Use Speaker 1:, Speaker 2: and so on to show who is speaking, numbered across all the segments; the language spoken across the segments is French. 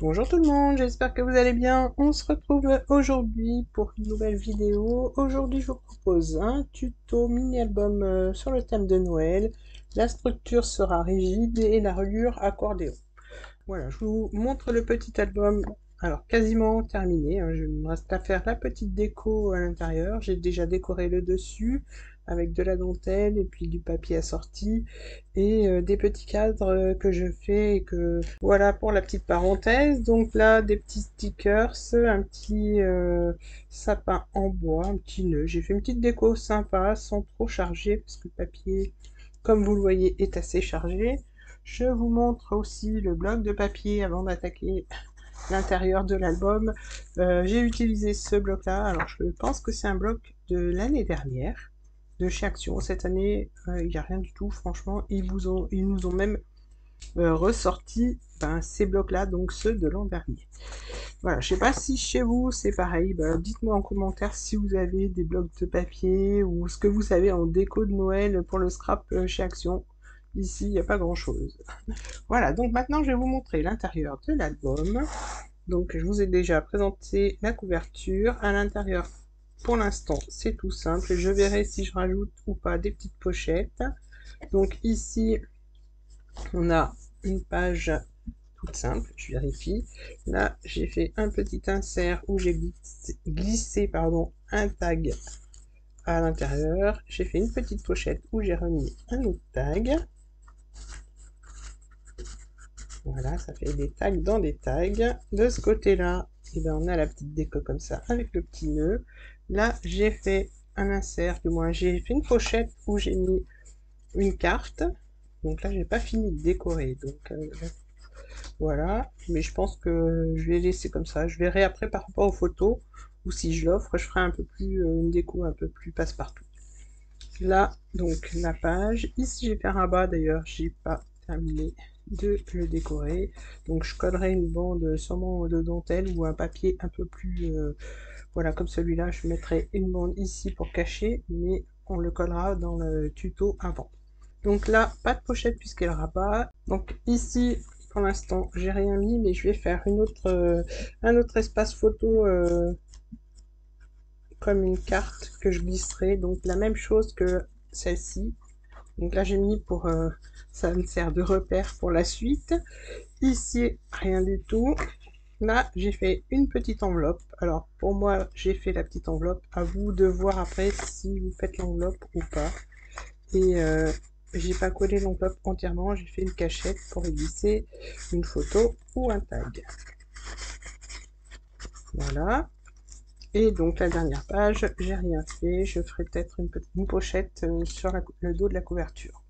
Speaker 1: Bonjour tout le monde, j'espère que vous allez bien. On se retrouve aujourd'hui pour une nouvelle vidéo. Aujourd'hui, je vous propose un tuto mini-album sur le thème de Noël. La structure sera rigide et la reliure accordéon. Voilà, je vous montre le petit album. Alors, quasiment terminé, hein. Il me reste à faire la petite déco à l'intérieur. J'ai déjà décoré le dessus avec de la dentelle et puis du papier assorti et des petits cadres que je fais et que voilà pour la petite parenthèse. Donc là, des petits stickers, un petit sapin en bois, un petit nœud. J'ai fait une petite déco sympa sans trop charger parce que le papier, comme vous le voyez, est assez chargé. Je vous montre aussi le bloc de papier avant d'attaquer l'intérieur de l'album. J'ai utilisé ce bloc-là. Alors, je pense que c'est un bloc de l'année dernière, de chez Action. Cette année, il n'y a rien du tout, franchement. Ils nous ont même ressorti ces blocs-là, donc ceux de l'an dernier. Voilà, je sais pas si chez vous c'est pareil. Dites-moi en commentaire si vous avez des blocs de papier ou ce que vous savez en déco de Noël pour le scrap chez Action. Ici, il n'y a pas grand-chose. Voilà, donc maintenant je vais vous montrer l'intérieur de l'album. Donc je vous ai déjà présenté la couverture. À l'intérieur, pour l'instant, c'est tout simple. Je verrai si je rajoute ou pas des petites pochettes. Donc ici, on a une page toute simple, je vérifie. Là, j'ai fait un petit insert où j'ai glissé un tag à l'intérieur. J'ai fait une petite pochette où j'ai remis un autre tag. Voilà, ça fait des tags dans des tags. De ce côté-là, on a la petite déco comme ça avec le petit nœud. Là, j'ai fait un insert, du moins j'ai fait une pochette où j'ai mis une carte. Donc là, j'ai pas fini de décorer. Donc voilà, mais je pense que je vais laisser comme ça. Je verrai après par rapport aux photos, ou si je l'offre, je ferai un peu plus une déco un peu plus passe-partout. Là, donc la page. Ici, j'ai fait un rabat d'ailleurs, j'ai pas terminé de le décorer. Donc je collerai une bande sûrement de dentelle ou un papier un peu plus voilà, comme celui-là. Je mettrai une bande ici pour cacher, mais on le collera dans le tuto avant. Donc là, pas de pochette puisqu'elle rabat. Donc ici, pour l'instant, j'ai rien mis, mais je vais faire un autre espace photo comme une carte que je glisserai. Donc la même chose que celle-ci. Donc là, j'ai mis pour... ça me sert de repère pour la suite. Ici, rien du tout. Là, j'ai fait une petite enveloppe. Alors, pour moi, j'ai fait la petite enveloppe. À vous de voir après si vous faites l'enveloppe ou pas. Et j'ai pas collé l'enveloppe entièrement. J'ai fait une cachette pour y glisser une photo ou un tag. Voilà. Et donc, la dernière page, j'ai rien fait. Je ferai peut-être une pochette sur le dos de la couverture.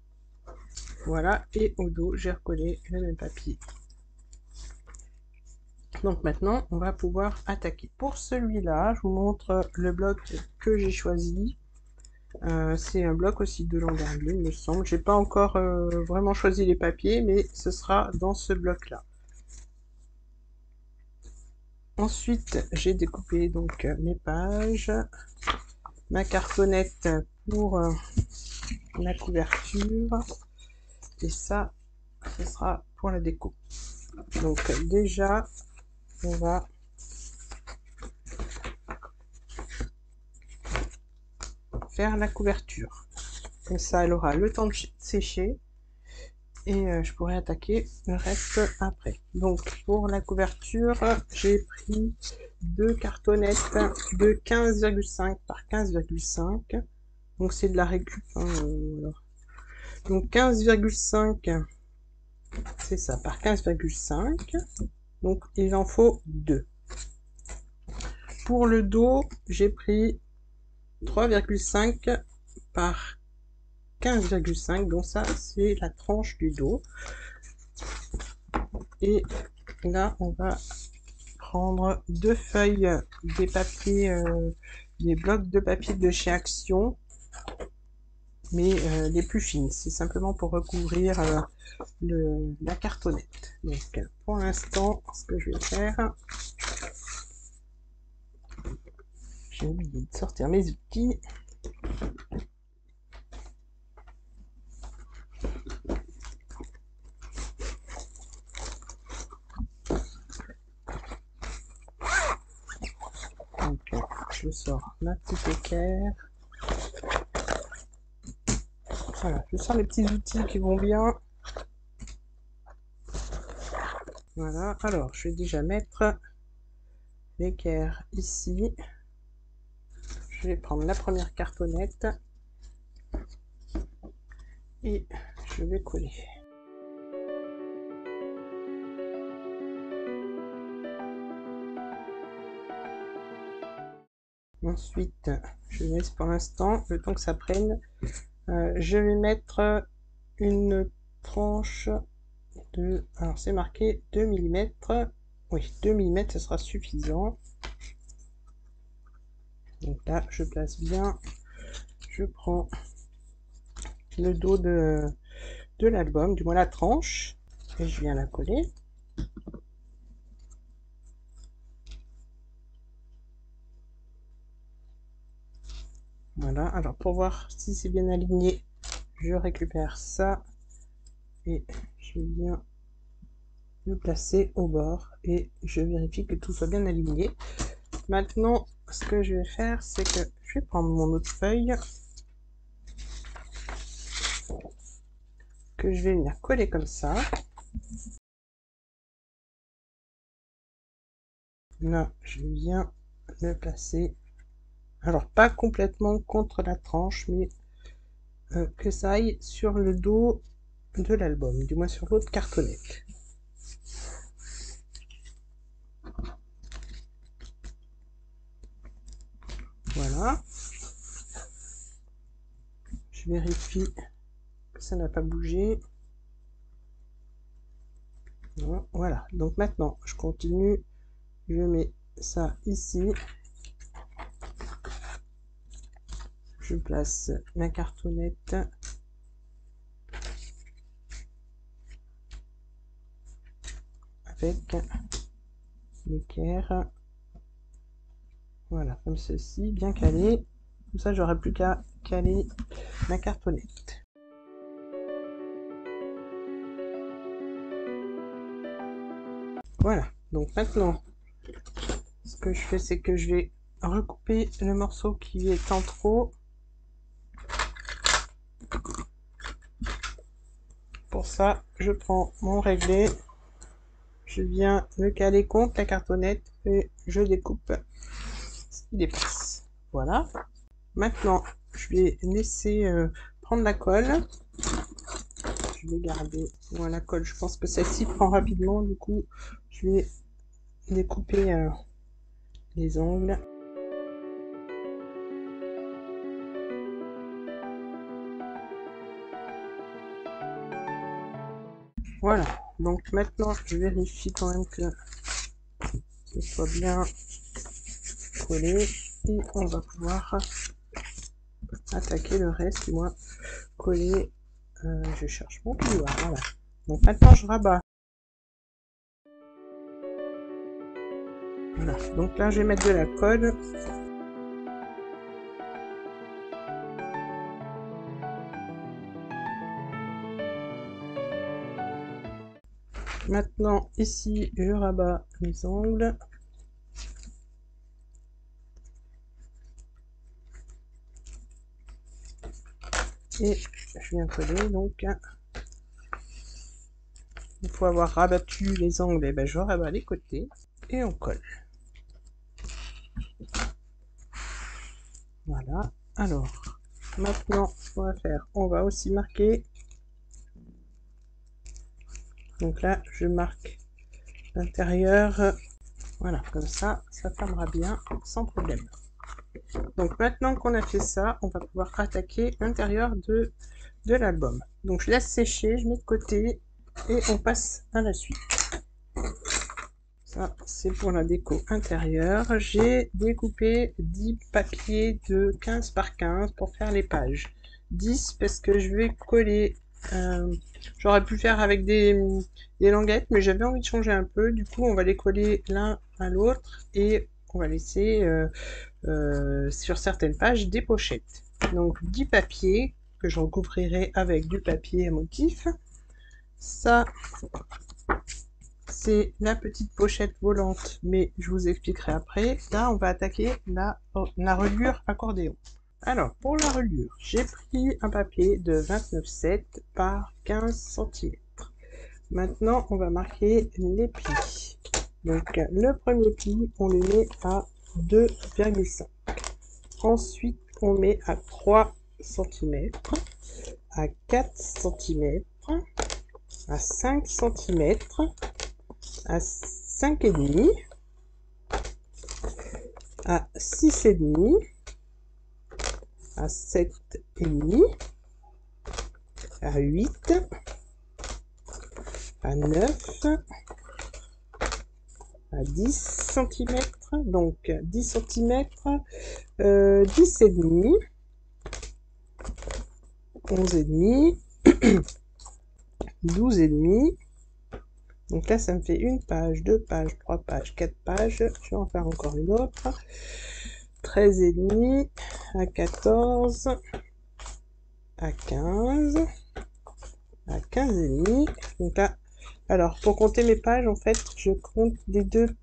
Speaker 1: Voilà, et au dos, j'ai recollé le même papier. Donc maintenant, on va pouvoir attaquer. Pour celui-là, je vous montre le bloc que j'ai choisi. C'est un bloc aussi de l'an dernier, il me semble. J'ai pas encore vraiment choisi les papiers, mais ce sera dans ce bloc-là. Ensuite, j'ai découpé donc mes pages, ma cartonnette pour la couverture, et ça, ce sera pour la déco. Donc déjà, on va faire la couverture. Comme ça, elle aura le temps de sécher et je pourrai attaquer le reste après. Donc pour la couverture, j'ai pris deux cartonnettes de 15,5 par 15,5. Donc c'est de la récup. Voilà. Donc 15,5, c'est ça, par 15,5. Donc il en faut deux. Pour le dos, j'ai pris 3,5 par 15,5, donc ça c'est la tranche du dos. Et là on va prendre deux feuilles des papiers, des blocs de papier de chez Action, mais les plus fines, c'est simplement pour recouvrir la cartonnette. Donc pour l'instant, ce que je vais faire, j'ai oublié de sortir mes outils. je sors ma petite équerre. Voilà, je sors les petits outils qui vont bien. Voilà, alors je vais déjà mettre l'équerre ici. Je vais prendre la première cartonnette et je vais coller. Ensuite, je laisse pour l'instant, le temps que ça prenne, je vais mettre une tranche de... Alors c'est marqué 2 mm. Oui, 2 mm, ce sera suffisant. Donc là, je place bien. Je prends le dos de l'album, du moins la tranche, et je viens la coller. Voilà, alors pour voir si c'est bien aligné, je récupère ça et je viens le placer au bord et je vérifie que tout soit bien aligné. Maintenant, ce que je vais faire, c'est que je vais prendre mon autre feuille que je vais venir coller comme ça. Là, je viens le placer. Alors, pas complètement contre la tranche, mais que ça aille sur le dos de l'album, du moins sur l'autre cartonnette. Voilà. Je vérifie que ça n'a pas bougé. Voilà. Donc maintenant, je continue. Je mets ça ici. Je place la cartonnette. Avec l'équerre. Voilà, comme ceci, bien calé. Comme ça, j'aurai plus qu'à caler ma cartonnette. Voilà, donc maintenant, ce que je fais, c'est que je vais recouper le morceau qui est en trop. Pour ça, je prends mon réglé, je viens le caler contre la cartonnette et je découpe ce qui dépasse. Voilà. Maintenant, je vais laisser prendre la colle. Je vais garder la colle. Je pense que celle-ci prend rapidement. Du coup, je vais découper les ongles. Voilà. Donc maintenant, je vérifie quand même que ce soit bien collé. Et on va pouvoir attaquer le reste, du moins coller. Je cherche mon couloir. Voilà. Donc maintenant, je rabats. Voilà. Donc là, je vais mettre de la colle. Maintenant, ici, je rabats les ongles. Et je viens coller, donc une fois avoir rabattu les ongles, et ben je rabats les côtés et on colle. Voilà. Alors, maintenant, ce qu'on va faire, on va aussi marquer. Donc là, je marque l'intérieur. Voilà, comme ça, ça fermera bien sans problème. Donc maintenant qu'on a fait ça, on va pouvoir attaquer l'intérieur de l'album. Donc je laisse sécher, je mets de côté et on passe à la suite. Ça, c'est pour la déco intérieure. J'ai découpé 10 papiers de 15 par 15 pour faire les pages. 10 parce que je vais coller... J'aurais pu faire avec des languettes, mais j'avais envie de changer un peu. Du coup, on va les coller l'un à l'autre et on va laisser sur certaines pages des pochettes. Donc 10 papiers que je recouvrirai avec du papier à motif. Ça, c'est la petite pochette volante, mais je vous expliquerai après. Là, on va attaquer la reliure accordéon. Alors, pour la reliure, j'ai pris un papier de 29,7 par 15 cm. Maintenant, on va marquer les plis. Donc, le premier pli, on le met à 2,5. Ensuite, on met à 3 cm, à 4 cm, à 5 cm, à 5,5, à 6,5, à 7,5, à 8, à 9, à 10 cm, donc 10 cm, 10,5, 11,5, 12,5. Donc là, ça me fait une page, 2 pages, 3 pages, 4 pages. Je vais en faire encore une autre. 13,5 à 14, à 15, à 15,5. Donc là, alors pour compter mes pages, en fait, je compte les deux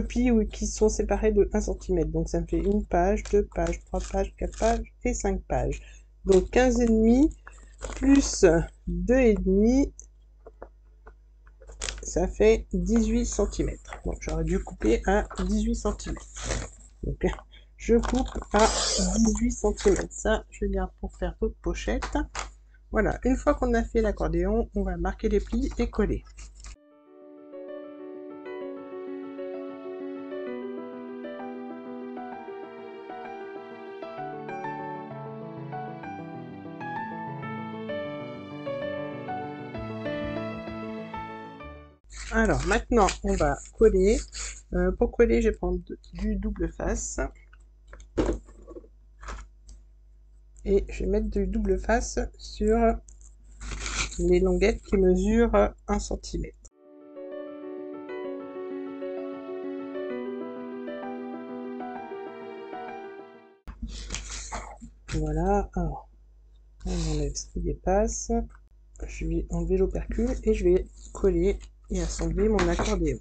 Speaker 1: plis qui sont séparés de 1 cm. Donc ça me fait une page, 2 pages, 3 pages, 4 pages et 5 pages. Donc 15,5 plus 2,5, ça fait 18 cm. Donc j'aurais dû couper à 18 cm. Donc je coupe à 18 cm. Ça, je garde pour faire d'autres pochettes. Voilà, une fois qu'on a fait l'accordéon, on va marquer les plis et coller. Alors maintenant, on va coller. Pour coller, je vais prendre du double face. Et je vais mettre du double face sur les languettes qui mesurent 1 cm. Voilà, alors on enlève ce qui dépasse. Je vais enlever l'opercule et je vais coller et assembler mon accordéon.